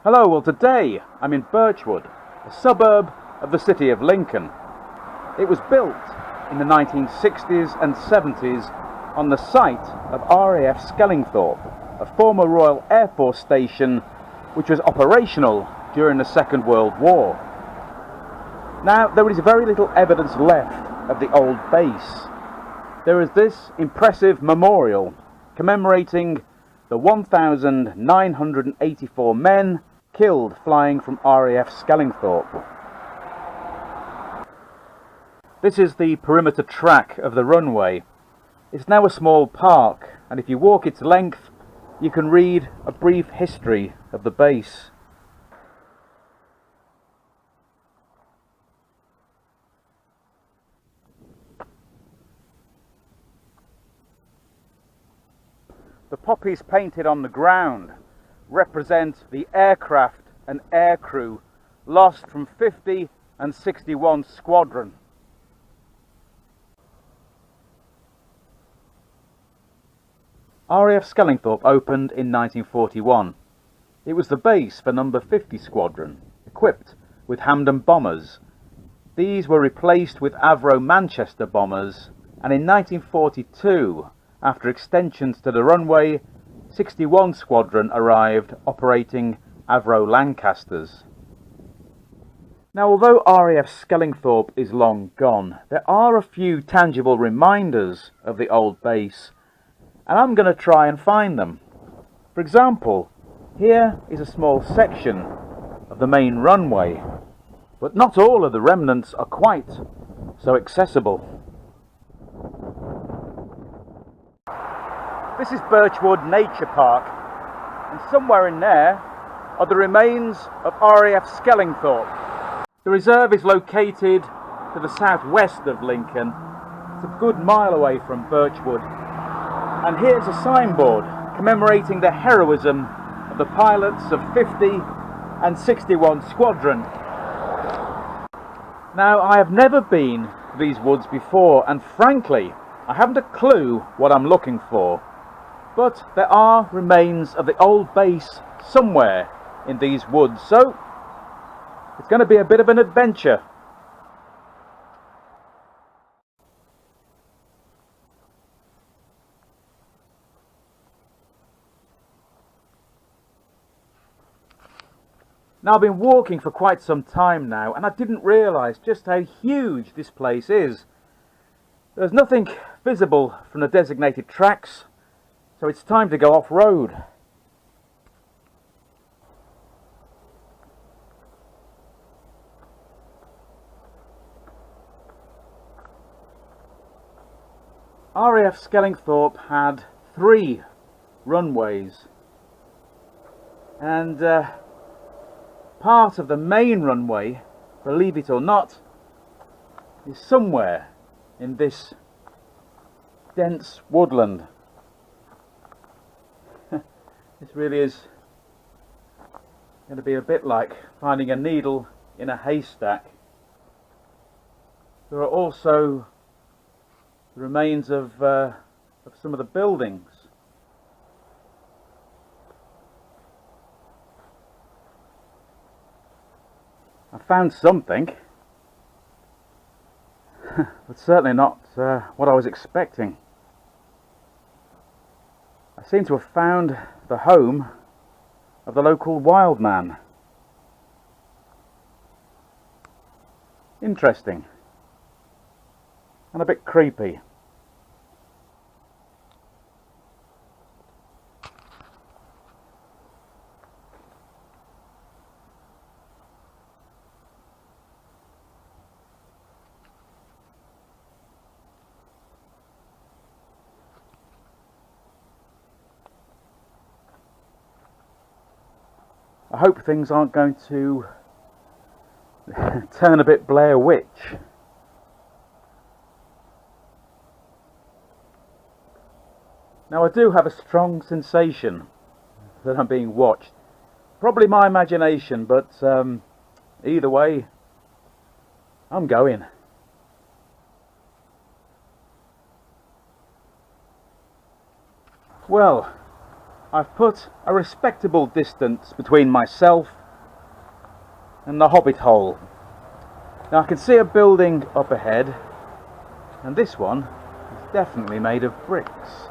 Hello, well today I'm in Birchwood, a suburb of the city of Lincoln. It was built in the 1960s and 70s on the site of RAF Skellingthorpe, a former Royal Air Force station which was operational during the Second World War. Now, there is very little evidence left of the old base. There is this impressive memorial commemorating the 1,984 men killed flying from RAF Skellingthorpe. This is the perimeter track of the runway. It's now a small park, and if you walk its length, you can read a brief history of the base. The poppies painted on the ground represent the aircraft and aircrew lost from 50 and 61 Squadron. RAF Skellingthorpe opened in 1941. It was the base for number 50 Squadron, equipped with Hampden bombers. These were replaced with Avro Manchester bombers, and in 1942, after extensions to the runway, 61 Squadron arrived operating Avro Lancasters. Now, although RAF Skellingthorpe is long gone, there are a few tangible reminders of the old base, and I'm going to try and find them. For example, here is a small section of the main runway, but not all of the remnants are quite so accessible. This is Birchwood Nature Park, and somewhere in there are the remains of RAF Skellingthorpe. The reserve is located to the southwest of Lincoln. It's a good mile away from Birchwood. And here's a signboard commemorating the heroism of the pilots of 50 and 61 Squadron. Now, I have never been to these woods before, and frankly, I haven't a clue what I'm looking for. But there are remains of the old base somewhere in these woods, so it's going to be a bit of an adventure. Now, I've been walking for quite some time now, and I didn't realise just how huge this place is. There's nothing visible from the designated tracks, so it's time to go off-road. RAF Skellingthorpe had 3 runways, and part of the main runway, believe it or not, is somewhere in this dense woodland. This really is going to be a bit like finding a needle in a haystack. There are also the remains of some of the buildings. I found something, but certainly not what I was expecting. I seem to have found the home of the local wild man. Interesting. And a bit creepy. I hope things aren't going to turn a bit Blair Witch. Now, I do have a strong sensation that I'm being watched. Probably my imagination, but either way, I'm going. Well, I've put a respectable distance between myself and the hobbit hole. Now I can see a building up ahead, and this one is definitely made of bricks.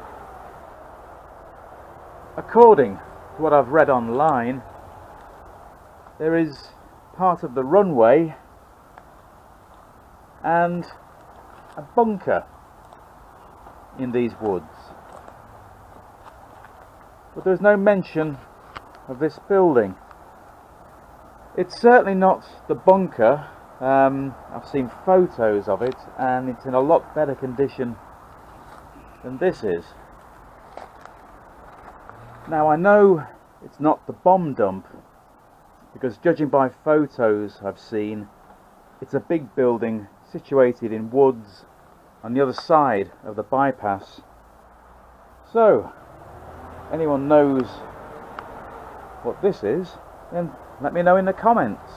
According to what I've read online, there is part of the runway and a bunker in these woods, but there's no mention of this building. It's certainly not the bunker. I've seen photos of it and it's in a lot better condition than this is. Now I know it's not the bomb dump, because judging by photos I've seen, it's a big building situated in woods on the other side of the bypass. So, anyone knows what this is, then let me know in the comments.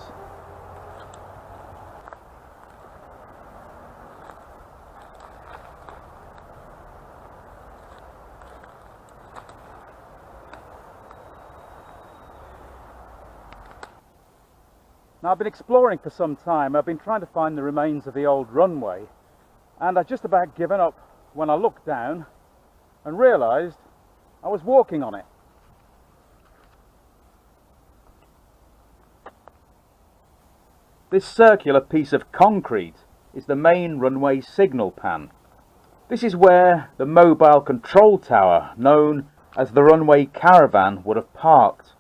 Now I've been exploring for some time. I've been trying to find the remains of the old runway, and I'd just about given up when I looked down and realised I was walking on it. This circular piece of concrete is the main runway signal pan. This is where the mobile control tower, known as the runway caravan, would have parked.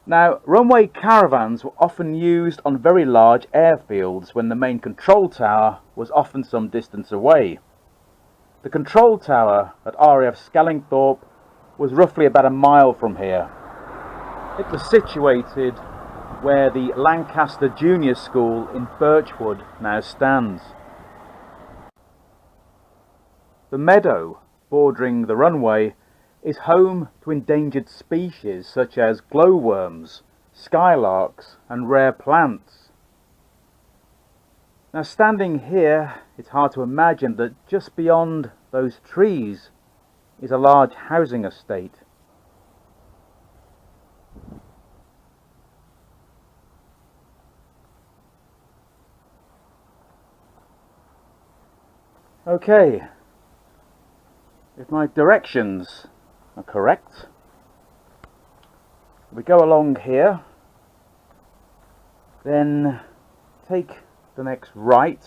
Now, runway caravans were often used on very large airfields when the main control tower was often some distance away. The control tower at RAF Skellingthorpe was roughly about a mile from here. It was situated where the Lancaster Junior School in Birchwood now stands. The meadow bordering the runway is home to endangered species such as glowworms, skylarks and rare plants. Now, standing here, it's hard to imagine that just beyond those trees is a large housing estate. Okay, if my directions are correct, we go along here, then take the next right,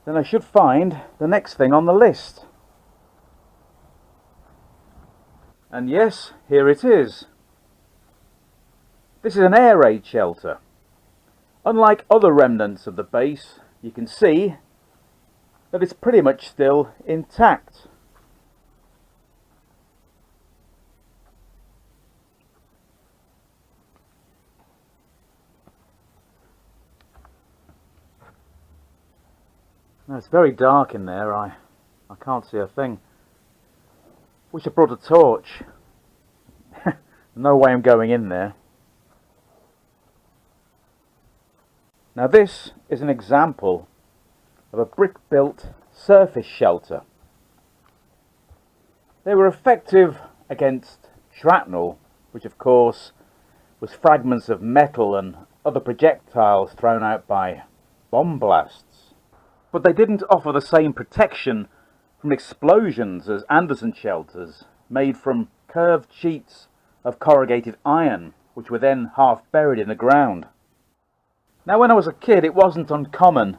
then I should find the next thing on the list. And yes, here it is. This is an Airaid Shelter. Unlike other remnants of the base, you can see that it's pretty much still intact. Now, it's very dark in there. I can't see a thing. Wish I brought a torch. No way I'm going in there. Now, this is an example of a brick-built surface shelter. They were effective against shrapnel, which of course was fragments of metal and other projectiles thrown out by bomb blasts. But they didn't offer the same protection from explosions as Anderson shelters, made from curved sheets of corrugated iron, which were then half buried in the ground. Now, when I was a kid, it wasn't uncommon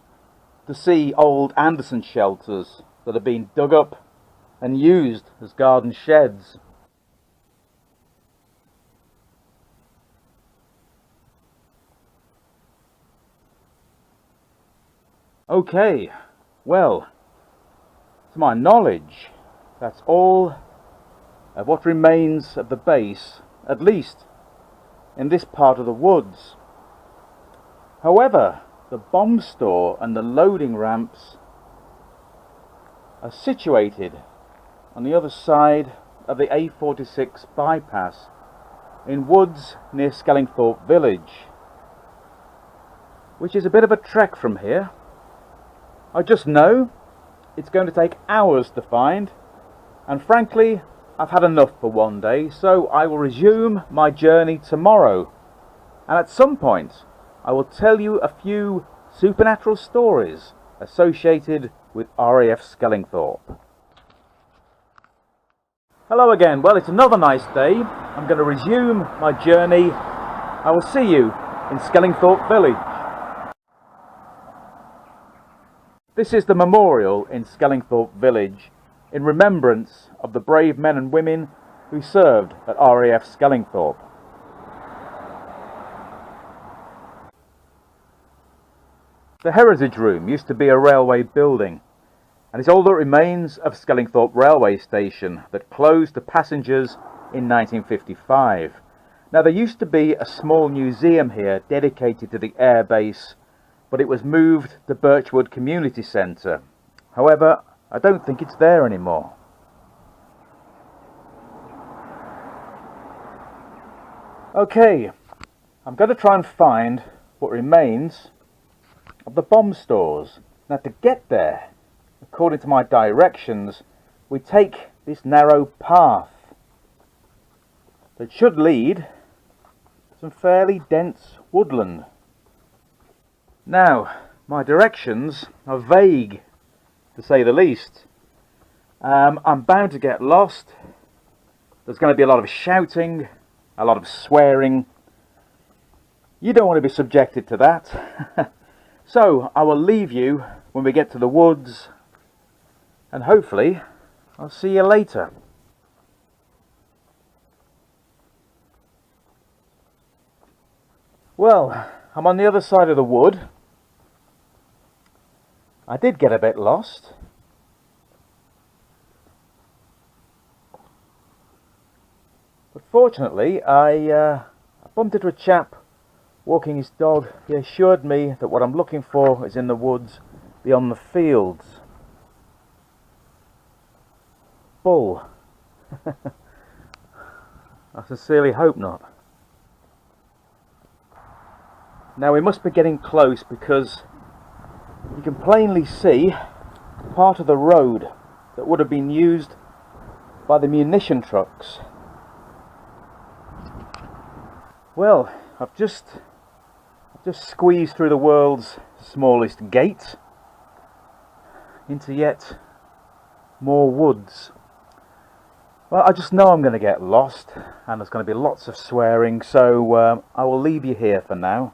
to see old Anderson shelters that had been dug up and used as garden sheds. Okay, well, to my knowledge, that's all of what remains of the base, at least in this part of the woods. However, the bomb store and the loading ramps are situated on the other side of the A46 bypass in woods near Skellingthorpe village, which is a bit of a trek from here. I just know it's going to take hours to find, and frankly, I've had enough for one day, so I will resume my journey tomorrow. And at some point, I will tell you a few supernatural stories associated with RAF Skellingthorpe. Hello again. Well, it's another nice day. I'm going to resume my journey. I will see you in Skellingthorpe village. This is the memorial in Skellingthorpe village in remembrance of the brave men and women who served at RAF Skellingthorpe. The Heritage Room used to be a railway building, and is all that remains of Skellingthorpe railway station that closed to passengers in 1955. Now, there used to be a small museum here dedicated to the airbase, but it was moved to Birchwood Community Centre. However, I don't think it's there anymore. Okay, I'm going to try and find what remains of the bomb stores. Now, to get there, according to my directions, we take this narrow path that should lead to some fairly dense woodland. Now, my directions are vague, to say the least. I'm bound to get lost. There's going to be a lot of shouting, a lot of swearing. You don't want to be subjected to that. So I will leave you when we get to the woods, and hopefully I'll see you later. Well, I'm on the other side of the wood. I did get a bit lost. But fortunately, I bumped into a chap walking his dog. He assured me that what I'm looking for is in the woods beyond the fields. Bull. I sincerely hope not. Now we must be getting close, because you can plainly see part of the road that would have been used by the munition trucks. Well, I've just squeezed through the world's smallest gate into yet more woods. Well, I just know I'm going to get lost, and there's going to be lots of swearing, so I will leave you here for now.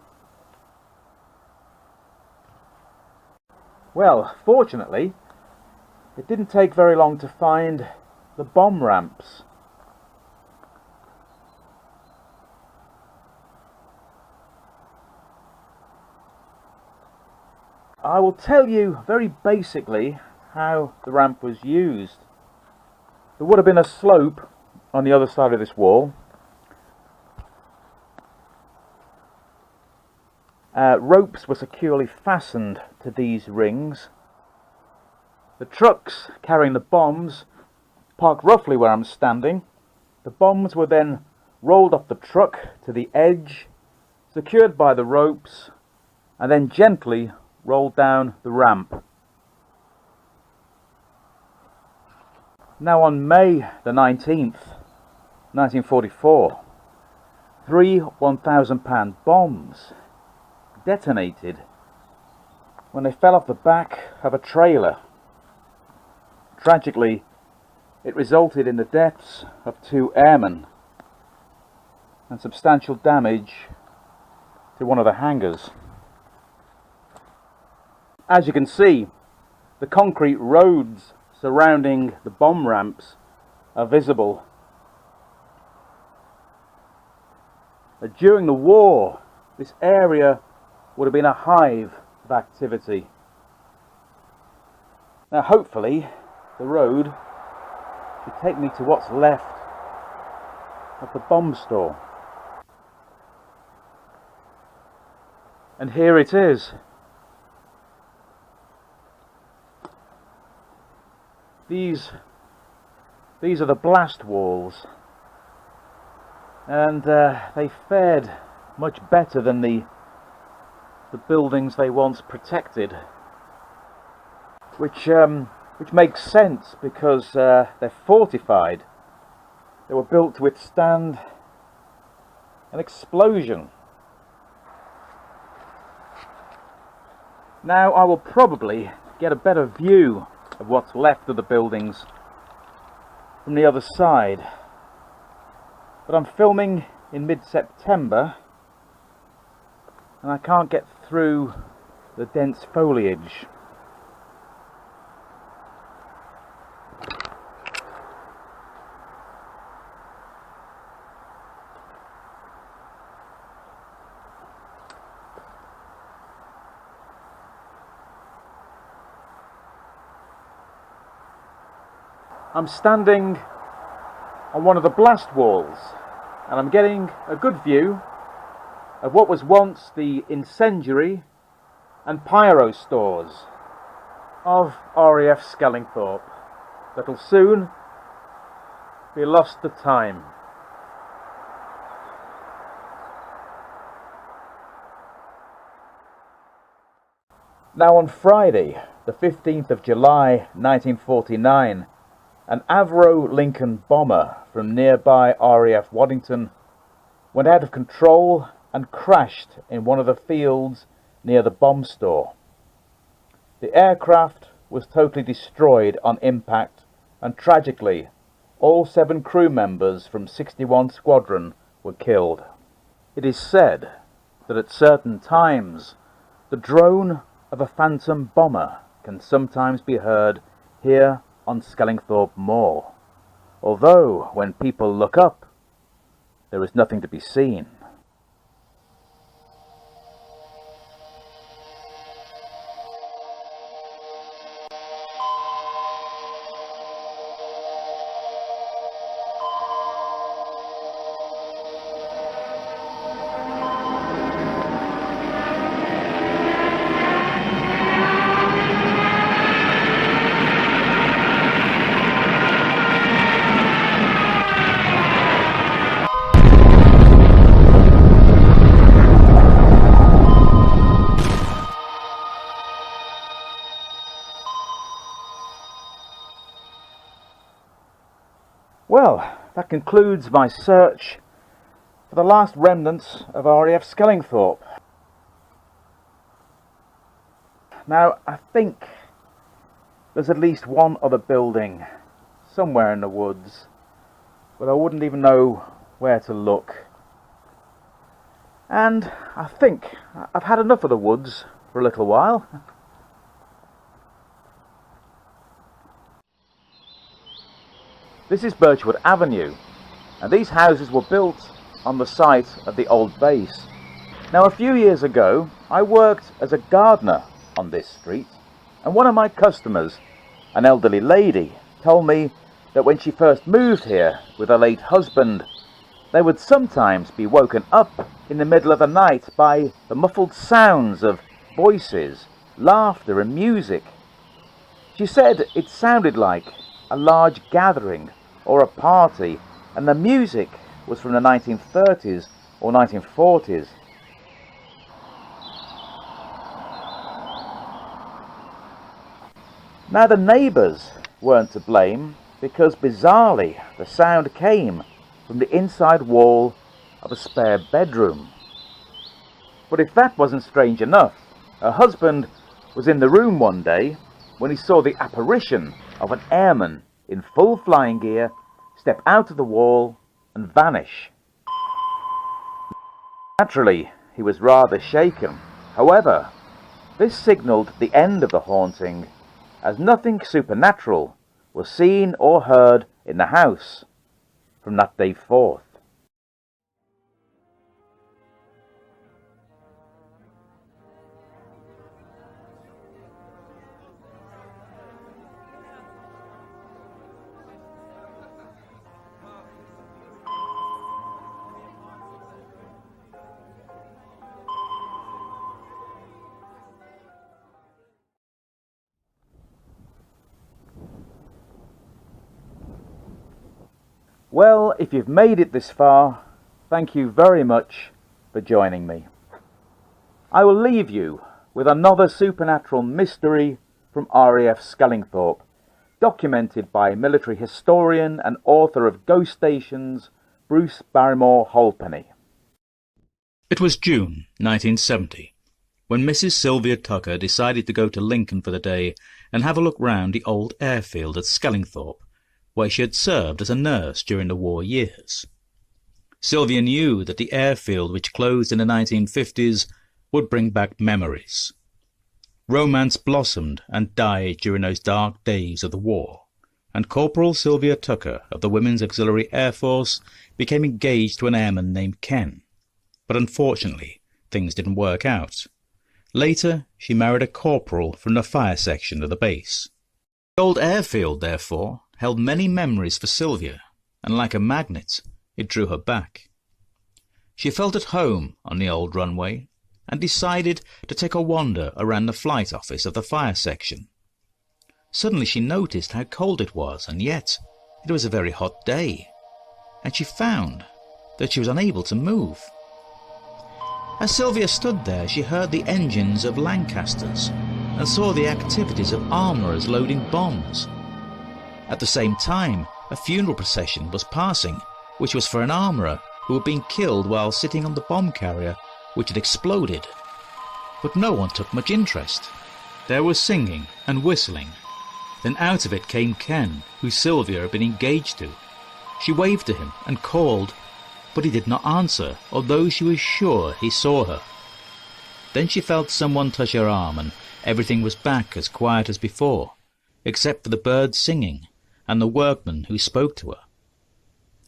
Well, fortunately, it didn't take very long to find the bomb ramps. I will tell you very basically how the ramp was used. There would have been a slope on the other side of this wall. Ropes were securely fastened to these rings. The trucks carrying the bombs parked roughly where I'm standing. The bombs were then rolled off the truck to the edge, secured by the ropes, and then gently rolled down the ramp. Now, on May the 19th, 1944, 3 £1,000 bombs detonated when they fell off the back of a trailer. Tragically, it resulted in the deaths of 2 airmen and substantial damage to one of the hangars. As you can see, the concrete roads surrounding the bomb ramps are visible. During the war, this area would have been a hive of activity. Now, hopefully, the road should take me to what's left of the bomb store. And here it is. These are the blast walls, and they fared much better than the buildings they once protected, which makes sense, because they're fortified They were built to withstand an explosion. Now I will probably get a better view of what's left of the buildings from the other side, but I'm filming in mid-September and I can't get through the dense foliage. I'm standing on one of the blast walls and I'm getting a good view of what was once the incendiary and pyro stores of RAF Skellingthorpe that'll soon be lost to time. Now on Friday, the 15th of July 1949, an Avro Lincoln bomber from nearby RAF Waddington went out of control and crashed in one of the fields near the bomb store. The aircraft was totally destroyed on impact, and tragically, all 7 crew members from 61 Squadron were killed. It is said that at certain times, the drone of a phantom bomber can sometimes be heard here on Skellingthorpe Moor, although when people look up, there is nothing to be seen. Well, that concludes my search for the last remnants of RAF Skellingthorpe. Now, I think there's at least one other building somewhere in the woods, but I wouldn't even know where to look. And I think I've had enough of the woods for a little while. This is Birchwood Avenue, and these houses were built on the site of the old base. Now, a few years ago, I worked as a gardener on this street, and one of my customers, an elderly lady, told me that when she first moved here with her late husband, they would sometimes be woken up in the middle of the night by the muffled sounds of voices, laughter and music. She said it sounded like a large gathering or a party, and the music was from the 1930s or 1940s. Now, the neighbours weren't to blame, because bizarrely the sound came from the inside wall of a spare bedroom. But if that wasn't strange enough, her husband was in the room one day when he saw the apparition of an airman in full flying gear step out of the wall and vanish. Naturally, he was rather shaken. However, this signalled the end of the haunting, as nothing supernatural was seen or heard in the house from that day forth. Well, if you've made it this far, thank you very much for joining me. I will leave you with another supernatural mystery from RAF Skellingthorpe, documented by military historian and author of Ghost Stations, Bruce Barrymore Halpenny. It was June 1970, when Mrs. Sylvia Tucker decided to go to Lincoln for the day and have a look round the old airfield at Skellingthorpe, where she had served as a nurse during the war years. Sylvia knew that the airfield, which closed in the 1950s, would bring back memories. Romance blossomed and died during those dark days of the war, and Corporal Sylvia Tucker of the Women's Auxiliary Air Force became engaged to an airman named Ken. But unfortunately, things didn't work out. Later, she married a corporal from the fire section of the base. The old airfield, therefore, held many memories for Sylvia, and like a magnet, it drew her back. She felt at home on the old runway, and decided to take a wander around the flight office of the fire section. Suddenly she noticed how cold it was, and yet it was a very hot day, and she found that she was unable to move. As Sylvia stood there, she heard the engines of Lancasters and saw the activities of armourers loading bombs. At the same time, a funeral procession was passing, which was for an armourer who had been killed while sitting on the bomb carrier, which had exploded. But no one took much interest. There was singing and whistling. Then out of it came Ken, who Sylvia had been engaged to. She waved to him and called, but he did not answer, although she was sure he saw her. Then she felt someone touch her arm, and everything was back as quiet as before, except for the birds singing and the workman who spoke to her.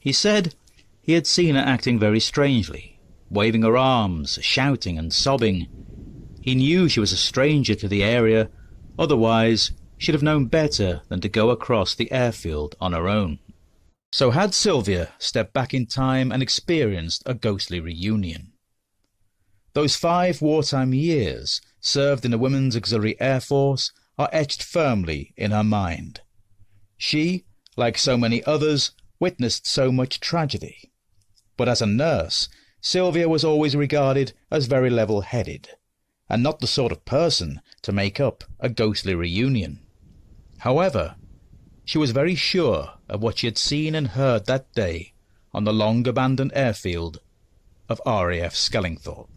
He said he had seen her acting very strangely, waving her arms, shouting and sobbing. He knew she was a stranger to the area, otherwise she'd have known better than to go across the airfield on her own. So had Sylvia stepped back in time and experienced a ghostly reunion. Those 5 wartime years served in the Women's Auxiliary Air Force are etched firmly in her mind. She, like so many others, witnessed so much tragedy. But as a nurse, Sylvia was always regarded as very level-headed, and not the sort of person to make up a ghostly reunion. However, she was very sure of what she had seen and heard that day on the long-abandoned airfield of RAF Skellingthorpe.